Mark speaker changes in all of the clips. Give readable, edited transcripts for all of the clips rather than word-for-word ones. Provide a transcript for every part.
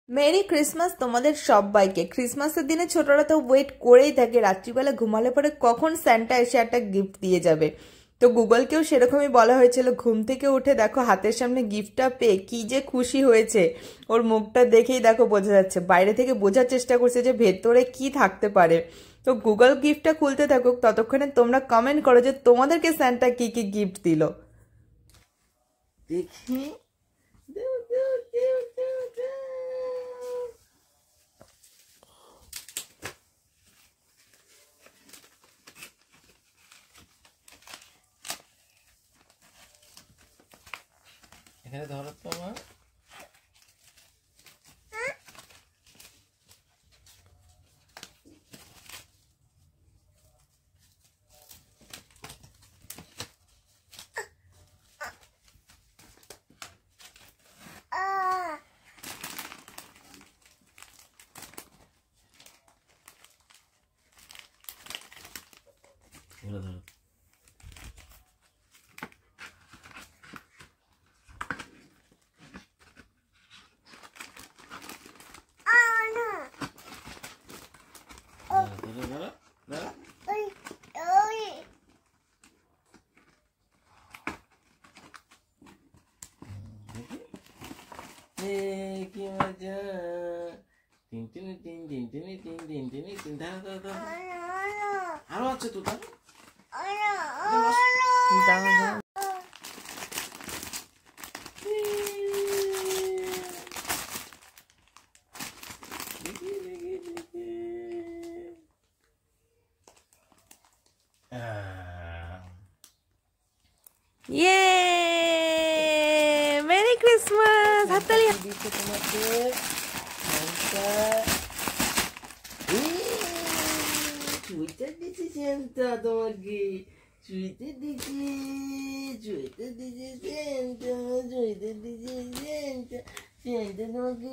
Speaker 1: Merry Christmas তোমাদের সবাইকে। ক্রিসমাসের দিনে ছোটরা তো ওয়েট করেই থাকে রাত্রিবেলা ঘুমালে পরে কখন স্যান্টা এসে একটা গিফট দিয়ে যাবে। তো গুগলকেও সেরকমই বলা হয়েছিল, ঘুম থেকে উঠে দেখো হাতের সামনে গিফটটা পেয়ে কি যে খুশি হয়েছে। ওর মুখটা দেখেই দেখো বোঝা যাচ্ছে, বাইরে থেকে বোঝার চেষ্টা করছে যে ভেতরে কি থাকতে পারে। তো গুগল গিফটটা খুলতে থাকুক, ততক্ষণে তোমরা কমেন্ট করো যে তোমাদেরকে স্যান্টা কি কি গিফট দিল। দেখি
Speaker 2: এখানে ধরো তো মা। ধরো ধরো। কি মজা! তিন তিন তিন তিন তিন তিন তিন তিন তিন দাঁড়া দাঁড়া দাঁড়া, আরো আছে তো দাঁড়া।
Speaker 1: ইয়ে মেরি ক্রিসমাস। হাততালি।
Speaker 2: দিচ্ছে তোমাকে চুইটার দিচ্ছে সেন্টা, তোমাকে চুইটার দিচ্ছে, চুইটার দিচ্ছে সেন্টা, চুইটার দিচ্ছে সেন্টা, সেন্টা তোমাকে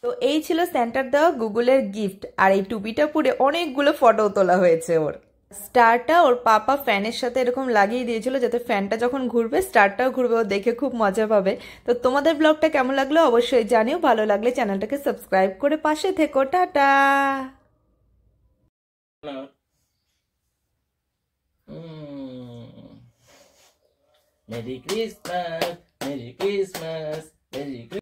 Speaker 1: তো এই ছিল স্যান্টার দেওয়া গুগলের গিফট। আর এই টুপিটা পরে অনেকগুলো ফটো তোলা হয়েছে ওর। স্টারটা ওর পাপা ফ্যানের সাথে এরকম লাগিয়ে দিয়েছিল যাতে ফ্যানটা যখন ঘুরবে স্টারটাও ঘুরবে, ও দেখে খুব মজা পাবে। তো তোমাদের ব্লগটা কেমন লাগলো অবশ্যই জানিও, ভালো লাগলে চ্যানেলটাকে সাবস্ক্রাইব করে পাশে থেকো। Tata.
Speaker 2: Merry Christmas, merry Christmas, Mary